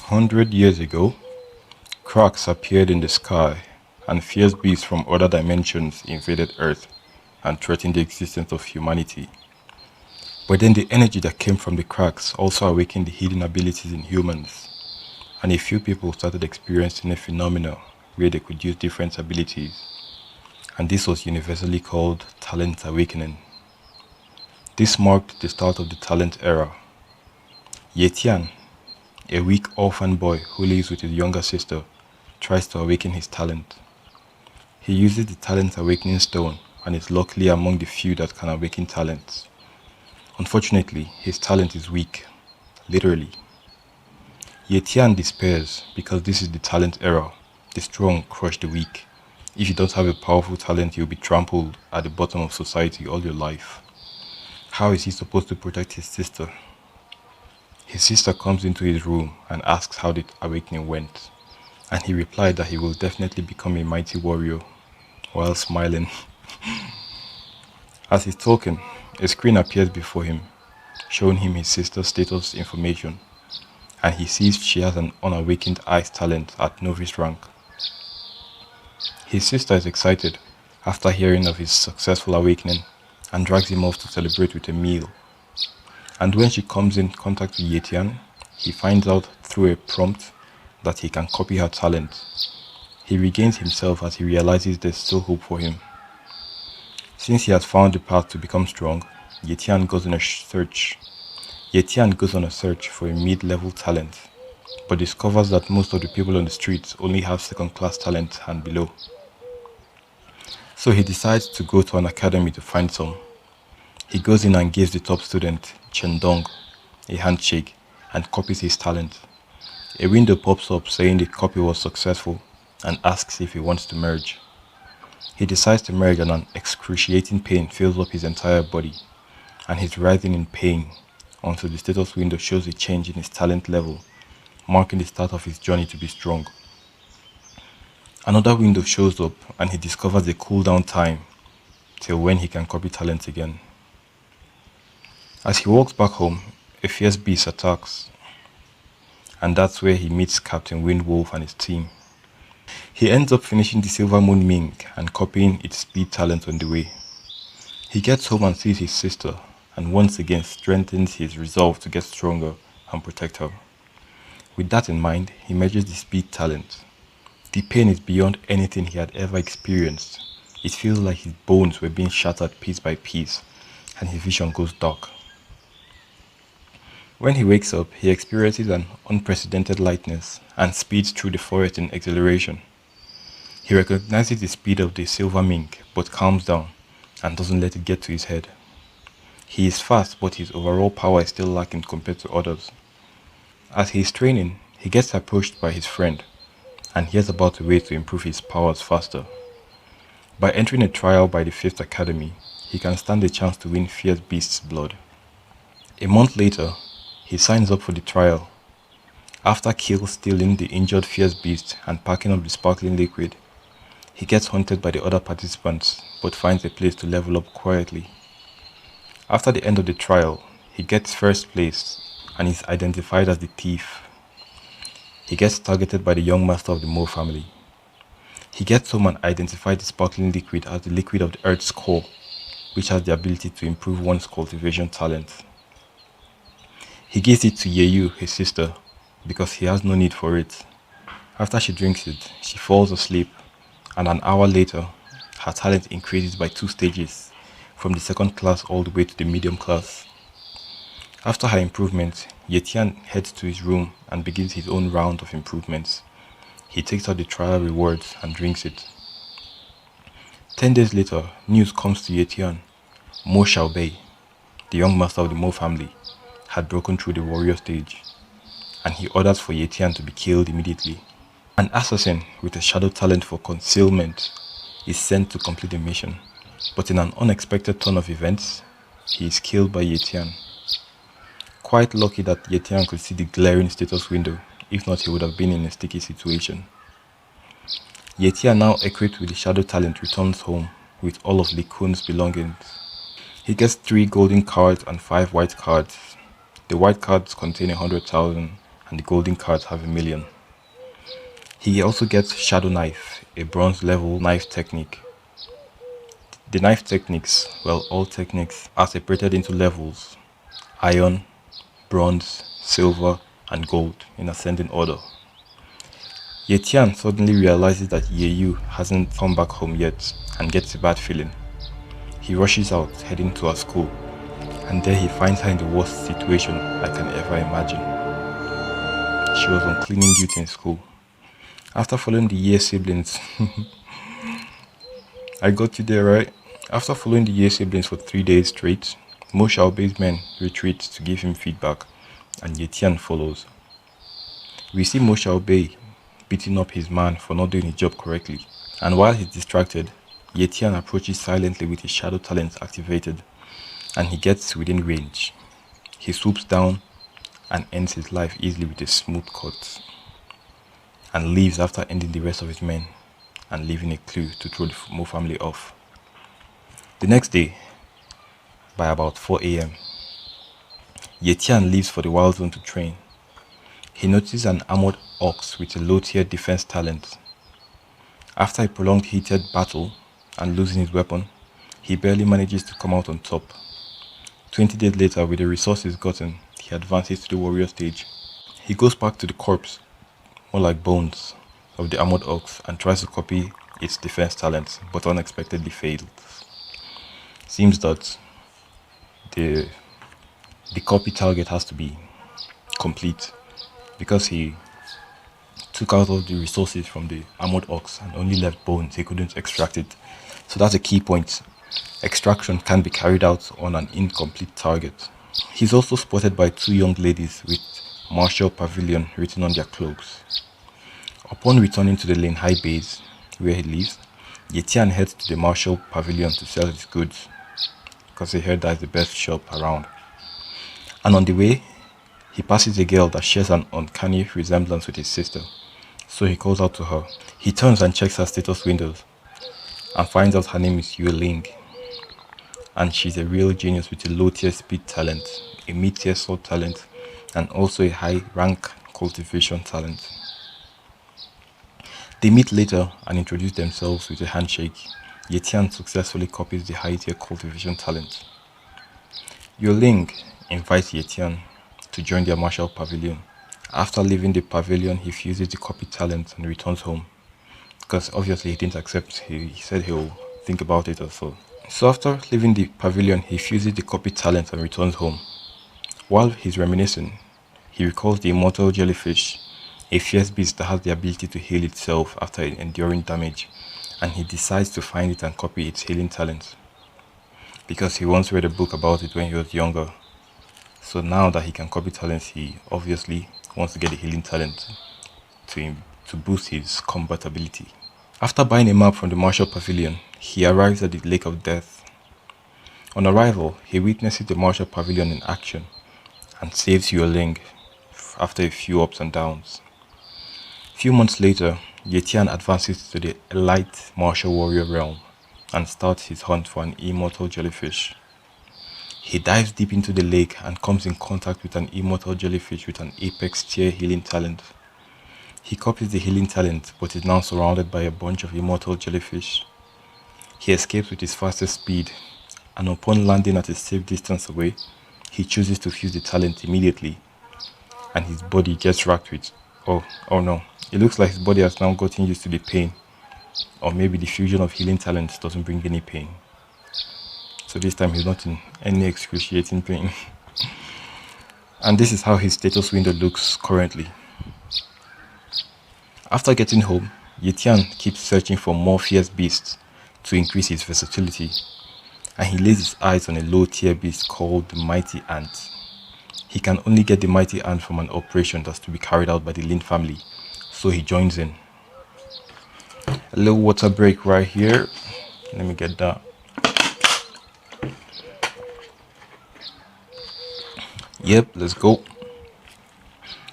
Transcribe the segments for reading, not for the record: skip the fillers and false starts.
100 years ago, cracks appeared in the sky, and fierce beasts from other dimensions invaded Earth and threatened the existence of humanity. But then the energy that came from the cracks also awakened the hidden abilities in humans, and a few people started experiencing a phenomenon where they could use different abilities, and this was universally called talent awakening. This marked the start of the talent era. Ye Tian, a weak orphan boy who lives with his younger sister, tries to awaken his talent. He uses the talent awakening stone and is luckily among the few that can awaken talents. Unfortunately, his talent is weak, literally. Ye Tian despairs because this is the talent era. The strong crush the weak. If you don't have a powerful talent, you'll be trampled at the bottom of society all your life. How is he supposed to protect his sister? His sister comes into his room and asks how the awakening went, and he replied that he will definitely become a mighty warrior, while smiling. As he's talking, a screen appears before him, showing him his sister's status information, and he sees she has an unawakened ice talent at novice rank. His sister is excited after hearing of his successful awakening and drags him off to celebrate with a meal. And when she comes in contact with Ye Tian, he finds out through a prompt that he can copy her talent. He regains himself as he realizes there's still hope for him. Since he has found the path to become strong, Ye Tian goes on a search. Ye Tian goes on a search for a mid-level talent, but discovers that most of the people on the streets only have second-class talent and below. So he decides to go to an academy to find some. He goes in and gives the top student, Chen Dong, a handshake and copies his talent. A window pops up saying the copy was successful and asks if he wants to merge. He decides to merge and an excruciating pain fills up his entire body, and he's writhing in pain until the status window shows a change in his talent level, marking the start of his journey to be strong. Another window shows up and he discovers a cooldown time till when he can copy talent again. As he walks back home, a fierce beast attacks, and that's where he meets Captain Windwolf and his team. He ends up finishing the Silver Moon Ming and copying its speed talent on the way. He gets home and sees his sister, and once again strengthens his resolve to get stronger and protect her. With that in mind, he merges the speed talent. The pain is beyond anything he had ever experienced. It feels like his bones were being shattered piece by piece, and his vision goes dark. When he wakes up, he experiences an unprecedented lightness and speeds through the forest in exhilaration. He recognizes the speed of the silver mink, but calms down and doesn't let it get to his head. He is fast, but his overall power is still lacking compared to others. As he is training, he gets approached by his friend and hears about a way to improve his powers faster. By entering a trial by the 5th Academy, he can stand a chance to win Fierce Beast's blood. A month later, he signs up for the trial. After kill stealing the injured Fierce Beast and packing up the sparkling liquid, he gets hunted by the other participants but finds a place to level up quietly. After the end of the trial, he gets first place and is identified as the thief. He gets targeted by the young master of the Mo family. He gets home and identifies the sparkling liquid as the liquid of the earth's core, which has the ability to improve one's cultivation talent. He gives it to Yeyu, his sister, because he has no need for it. After she drinks it, she falls asleep, and an hour later, her talent increases by 2 stages, from the second class all the way to the medium class. After her improvement, Ye Tian heads to his room and begins his own round of improvements. He takes out the trial rewards and drinks it. 10 days later, news comes to Ye Tian. Mo Xiaobei, the young master of the Mo family, had broken through the warrior stage, and he orders for Ye Tian to be killed immediately. An assassin with a shadow talent for concealment is sent to complete the mission, but in an unexpected turn of events, he is killed by Ye Tian. Quite lucky that Ye Tian could see the glaring status window, if not he would have been in a sticky situation. Ye Tian, now equipped with the shadow talent, returns home with all of Li Kun's belongings. He gets 3 golden cards and 5 white cards. The white cards contain 100,000 and the golden cards have 1,000,000. He also gets Shadow Knife, a bronze level knife technique. The knife techniques, well, all techniques, are separated into levels: iron, bronze, silver, and gold in ascending order. Ye Tian suddenly realizes that Ye Yu hasn't come back home yet and gets a bad feeling. He rushes out, heading to her school, and there he finds her in the worst situation I can ever imagine. She was on cleaning duty in school. After following the Ye siblings, I got you there, right? After following the Ye siblings for 3 days straight, Mo Xiaobei's men retreat to give him feedback, and Ye Tian follows. We see Mo Xiaobei beating up his man for not doing his job correctly, and while he's distracted, Ye Tian approaches silently with his shadow talent activated, and he gets within range. He swoops down and ends his life easily with a smooth cut, and leaves after ending the rest of his men and leaving a clue to throw the Mo family off. The next day, by about 4 a.m., Ye Tian leaves for the Wild Zone to train. He notices an armored ox with a low-tier defense talent. After a prolonged heated battle and losing his weapon, he barely manages to come out on top. 20 days later, with the resources gotten, he advances to the warrior stage. He goes back to the corpse, more like bones, of the armored ox and tries to copy its defense talent, but unexpectedly fails. Seems that the copy target has to be complete, because he took out all the resources from the armored ox and only left bones. He couldn't extract it. So that's a key point. Extraction can be carried out on an incomplete target. He's also spotted by 2 young ladies with Martial Pavilion written on their cloaks. Upon returning to the Lane High base, where he lives, Ye Tian heads to the Martial Pavilion to sell his goods, because he heard that's the best shop around. And on the way, he passes a girl that shares an uncanny resemblance with his sister, so he calls out to her. He turns and checks her status windows and finds out her name is Yue Ling, and she's a real genius with a low-tier speed talent, a mid-tier sword talent, and also a high-rank cultivation talent. They meet later and introduce themselves with a handshake. Ye Tian successfully copies the high-tier cultivation talent. Yue Ling invites Ye Tian to join their martial pavilion. After leaving the pavilion, he fuses the copy talent and returns home, because obviously he didn't accept. He said he'll think about it or so. So after leaving the pavilion, he fuses the copy talent and returns home. While he's reminiscing, he recalls the immortal jellyfish, a fierce beast that has the ability to heal itself after enduring damage, and he decides to find it and copy its healing talent, because he once read a book about it when he was younger. So now that he can copy talents, he obviously wants to get a healing talent to boost his combat ability. After buying a map from the Martial Pavilion, he arrives at the Lake of Death. On arrival, he witnesses the Martial Pavilion in action and saves Yue Ling after a few ups and downs. A few months later, Ye Tian advances to the elite martial warrior realm and starts his hunt for an immortal jellyfish. He dives deep into the lake and comes in contact with an immortal jellyfish with an apex tier healing talent. He copies the healing talent, but is now surrounded by a bunch of immortal jellyfish. He escapes with his fastest speed, and upon landing at a safe distance away, he chooses to fuse the talent immediately, and his body gets racked with, oh no, it looks like his body has now gotten used to the pain, or maybe the fusion of healing talents doesn't bring any pain. So this time he's not in any excruciating pain. And this is how his status window looks currently. After getting home, Ye Tian keeps searching for more fierce beasts to increase his versatility, and he lays his eyes on a low-tier beast called the Mighty Ant. He can only get the Mighty Ant from an operation that's to be carried out by the Lin family, so he joins in. A little water break right here. Let me get that. Yep, let's go.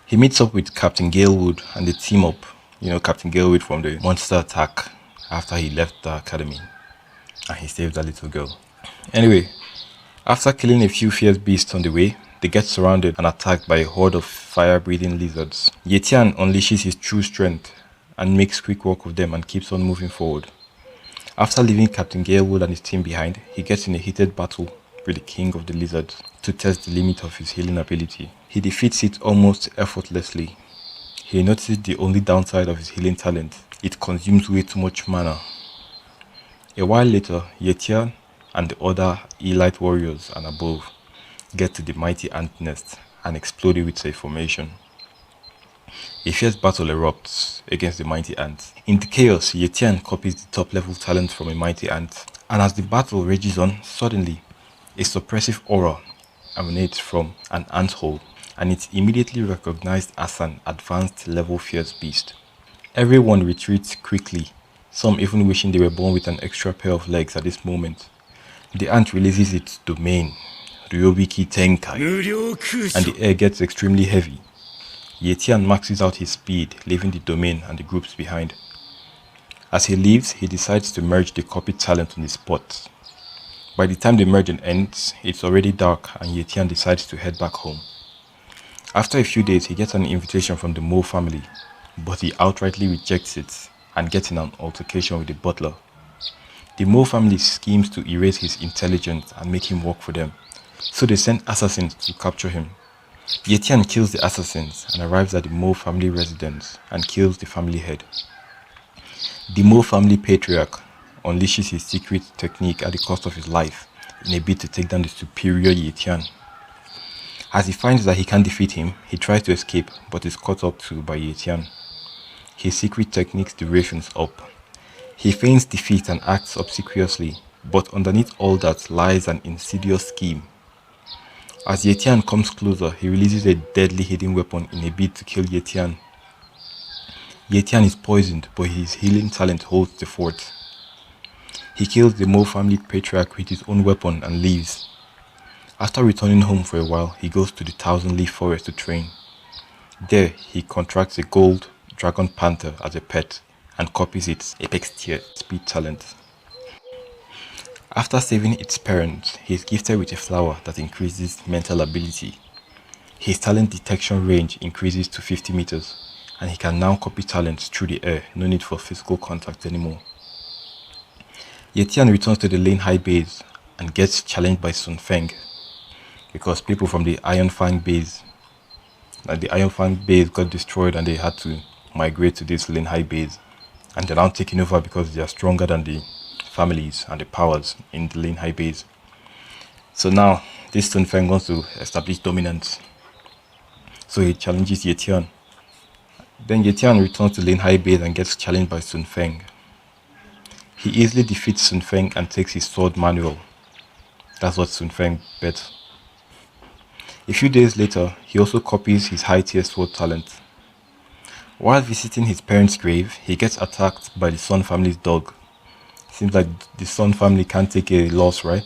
He meets up with Captain Galewood and they team up. You know, Captain Galewood from the monster attack after he left the academy, and he saves that little girl. Anyway, after killing a few fierce beasts on the way, they get surrounded and attacked by a horde of fire-breathing lizards. Ye Tian unleashes his true strength and makes quick work of them and keeps on moving forward. After leaving Captain Galewood and his team behind, he gets in a heated battle with the king of the lizards to test the limit of his healing ability. He defeats it almost effortlessly. He notices the only downside of his healing talent: it consumes way too much mana. A while later, Ye Tian and the other elite warriors and above get to the mighty ant nest and explode it with a formation. A fierce battle erupts against the mighty ant. In the chaos, Ye Tian copies the top level talent from a mighty ant, and as the battle rages on, suddenly a suppressive aura emanates from an ant hole, and it's immediately recognized as an advanced level fierce beast. Everyone retreats quickly, some even wishing they were born with an extra pair of legs at this moment. The ant releases its domain, Ryobiki Tenkai, and the air gets extremely heavy. Ye Tian maxes out his speed, leaving the domain and the groups behind. As he leaves, he decides to merge the copied talent on the spot. By the time the merging ends, it's already dark and Ye Tian decides to head back home. After a few days, he gets an invitation from the Mo family, but he outrightly rejects it and gets in an altercation with the butler. The Mo family schemes to erase his intelligence and make him work for them, so they send assassins to capture him. Ye Tian kills the assassins and arrives at the Mo family residence and kills the family head. The Mo family patriarch unleashes his secret technique at the cost of his life in a bid to take down the superior Ye Tian. As he finds that he can't defeat him, he tries to escape but is caught up to by Ye Tian. His secret technique's duration's up. He feigns defeat and acts obsequiously, but underneath all that lies an insidious scheme. As Ye Tian comes closer, he releases a deadly hidden weapon in a bid to kill Ye Tian. Ye Tian is poisoned, but his healing talent holds the fort. He kills the Mo family patriarch with his own weapon and leaves. After returning home for a while, he goes to the Thousand Leaf Forest to train. There, he contracts a gold dragon panther as a pet and copies its apex tier speed talent. After saving its parents, he is gifted with a flower that increases mental ability. His talent detection range increases to 50 meters, and he can now copy talents through the air, no need for physical contact anymore. Ye Tian returns to the Lane High base and gets challenged by Sun Feng, because people from the Iron Fang base got destroyed and they had to migrate to this Lane High base, and they're now taking over because they are stronger than the families and the powers in the Lane High base. So now this Sun Feng wants to establish dominance, so he challenges Ye Tian. Then Ye Tian returns to Lane High base and gets challenged by Sun Feng. He easily defeats Sun Feng and takes his sword manual. That's what Sun Feng bet. A few days later, he also copies his high tier sword talent. While visiting his parents' grave, he gets attacked by the Sun family's dog. Seems like the Sun family can't take a loss, right?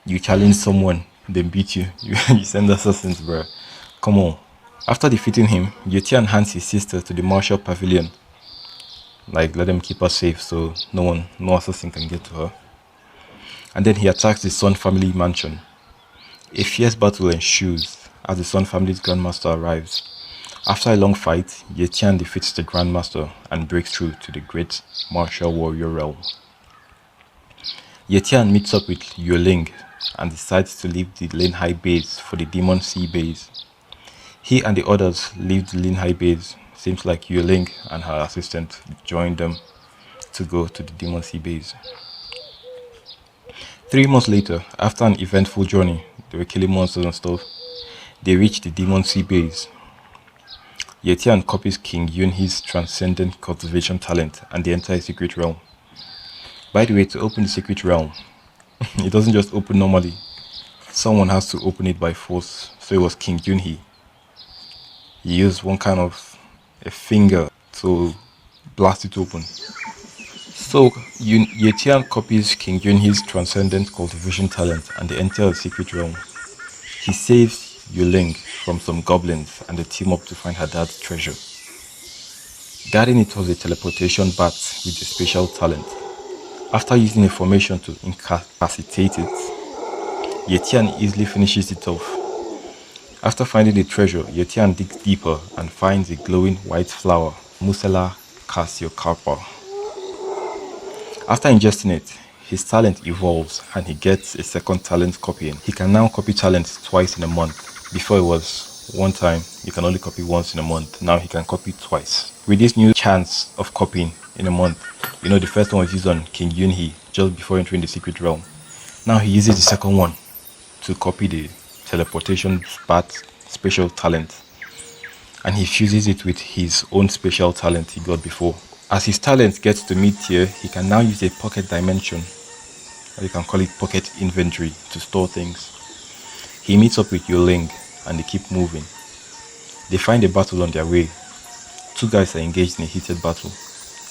You challenge someone, they beat you. You send assassins, bro. Come on. After defeating him, Ye Tian hands his sister to the Marshal Pavilion. Like, let them keep her safe so no assassin can get to her. And then he attacks the Sun family mansion. A fierce battle ensues as the Sun family's Grandmaster arrives. After a long fight, Ye Tian defeats the Grandmaster and breaks through to the great martial warrior realm. Ye Tian meets up with Yue Ling and decides to leave the Lane High base for the Demon Sea base. He and the others leave the Lane High base. Seems like Yue Ling and her assistant joined them to go to the Demon Sea base. 3 months later, after an eventful journey, they were killing monsters and stuff, they reach the Demon Sea base. Ye Tian copies King Yunhee's transcendent cultivation talent and they enter a secret realm. By the way, to open the secret realm, it doesn't just open normally. Someone has to open it by force, so it was King Yunhee. He used one kind of a finger to blast it open. So Ye Tian copies King Yunhee's transcendent cultivation talent and they enter a secret realm. He saves Yue Ling from some goblins and they team up to find her dad's treasure. Guarding it was a teleportation bat with a special talent. After using a formation to incapacitate it, Ye Tian easily finishes it off. After finding the treasure, Ye Tian digs deeper and finds a glowing white flower, Musela cassiocarpa. After ingesting it, his talent evolves and he gets a second talent copying. He can now copy talents twice in a month. Before it was one time, you can only copy once in a month. Now he can copy twice. With this new chance of copying in a month, the first one was used on King Yunhee just before entering the secret realm. Now he uses the second one to copy the teleportation bat special talent, and he fuses it with his own special talent he got before. As his talent gets to mid-tier, he can now use a pocket dimension, or you can call it pocket inventory, to store things. He meets up with Yoling and they keep moving. They find a battle on their way. Two guys are engaged in a heated battle.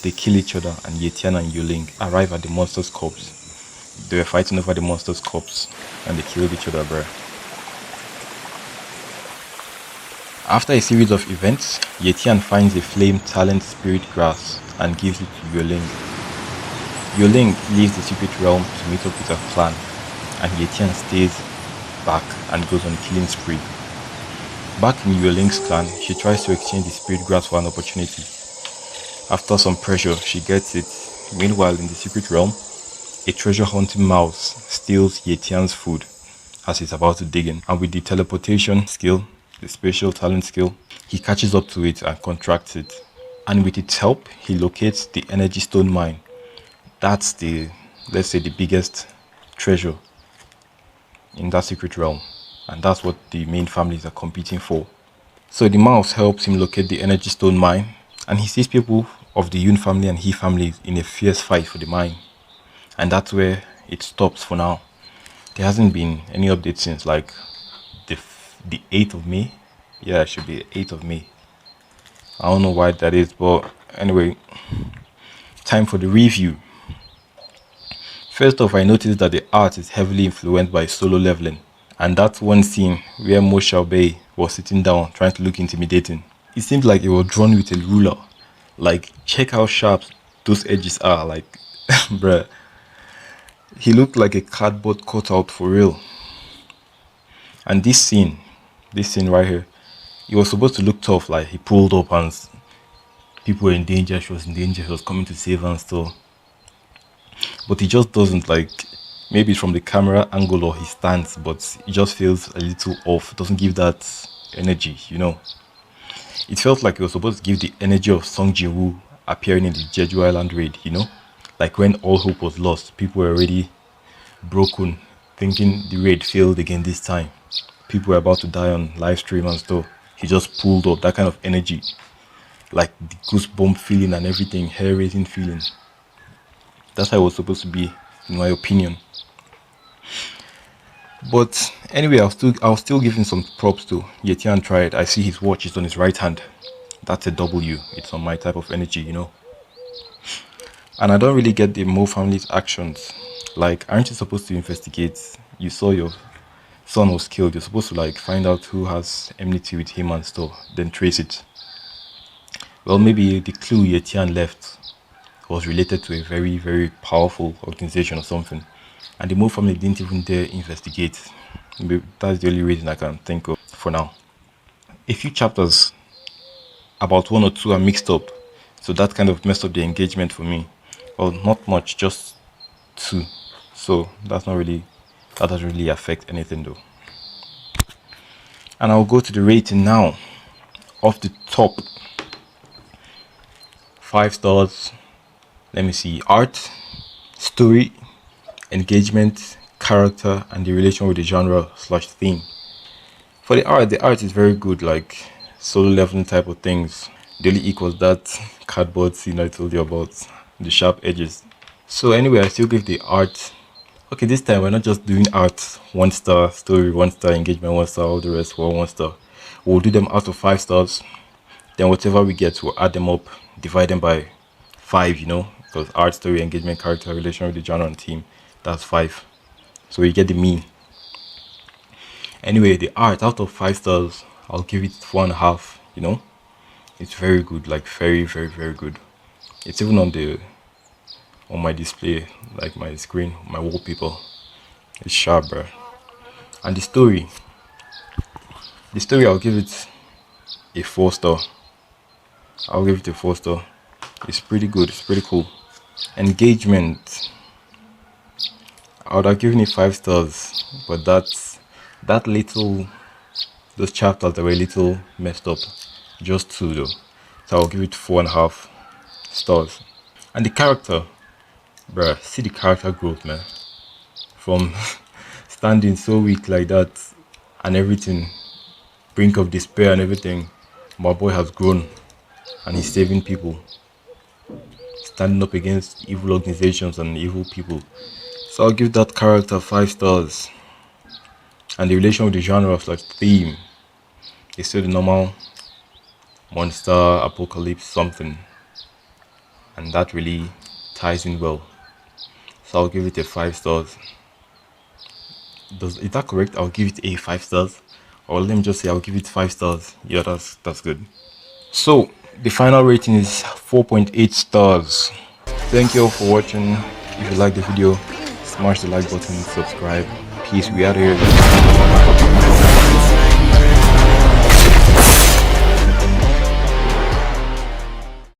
They kill each other and Ye Tian and Yoling arrive at the monster's corpse. They were fighting over the monster's corpse and they killed each other, bruh. After a series of events, Ye Tian finds a flame talent spirit grass and gives it to Yoling. Yoling leaves the secret realm to meet up with her clan, and Ye Tian stays back and goes on a killing spree. Back in Yoling's clan, she tries to exchange the spirit grass for an opportunity. After some pressure, she gets it. Meanwhile, in the secret realm, a treasure hunting mouse steals Ye Tian's food as he's about to dig in, and with the teleportation skill, the special talent skill, he catches up to it and contracts it. And with its help, he locates the energy stone mine. That's let's say, the biggest treasure in that secret realm. And that's what the main families are competing for. So the mouse helps him locate the energy stone mine, and he sees people of the Yun family and He family in a fierce fight for the mine. And that's where it stops for now. There hasn't been any update since like the 8th of May. Yeah, it should be 8th of May. I don't know why that is, but anyway, time for the review. First off, I noticed that the art is heavily influenced by solo leveling, and that's one scene where Mo Xiaobei was sitting down trying to look intimidating. It seemed like it was drawn with a ruler. Like, check how sharp those edges are, like, bruh. He looked like a cardboard cutout for real. And this scene right here, he was supposed to look tough, like he pulled up and people were in danger, she was in danger, she was coming to save her and stuff. But he just doesn't, like, maybe it's from the camera angle or his stance, but it just feels a little off. It doesn't give that energy, It felt like it was supposed to give the energy of Song Jin-woo appearing in the Jeju Island raid, Like when all hope was lost, people were already broken, thinking the raid failed again this time. People were about to die on live stream and stuff. He just pulled up that kind of energy. Like the goosebump feeling and everything, hair raising feeling. That's how it was supposed to be, in my opinion. But anyway, I'll still give him some props to Ye Tian. Tried. I see his watch is on his right hand. That's a W. It's on my type of energy, And I don't really get the Mo family's actions. Like, aren't you supposed to investigate? You saw your son was killed. You're supposed to like find out who has enmity with him and stuff, then trace it. Well, maybe the clue Ye Tian left was related to a very, very powerful organization or something, and the Mo family didn't even dare investigate. Maybe that's the only reason I can think of for now. A few chapters, about one or two, are mixed up, so that kind of messed up the engagement for me. Well, not much, just two. So that doesn't really affect anything though. And I'll go to the rating now. Off the top, 5 stars. Let me see. Art, story, engagement, character, and the relation with the genre/theme. For the art is very good, like solo leveling type of things. The only equals that cardboard scene I told you about, the sharp edges. So anyway, I still give the art. Okay, this time we're not just doing art 1 star, story 1 star, engagement 1 star, all the rest were 1 star. We'll do them out of 5 stars. Then whatever we get, we'll add them up, divide them by 5, because art, story, engagement, character, relation with the genre and theme, that's 5. So you get the mean. Anyway, the art out of 5 stars, I'll give it 4.5. It's very good, like very, very, very good. It's even on my display, like my screen, my wallpaper. It's sharp, bro. And the story, The story, I'll give it a 4 star. I'll give it a 4 star. It's pretty good. It's pretty cool. Engagement, I would have given it 5 stars, but that little those chapters that were a little messed up. Just two though. So I'll give it 4.5 stars. And the character, bruh, see the character growth, man. From standing so weak like that and everything, brink of despair and everything, my boy has grown and he's saving people, standing up against evil organizations and evil people. So I'll give that character 5 stars. And the relation with the genre of like theme is still the normal monster, apocalypse, something. And that really ties in well. So I'll give it a 5 stars. Is that correct? I'll give it a 5 stars. Or let me just say I'll give it 5 stars. Yeah, that's good. So the final rating is 4.8 stars. Thank you all for watching. If you like the video, smash the like button, subscribe. Peace, we out here.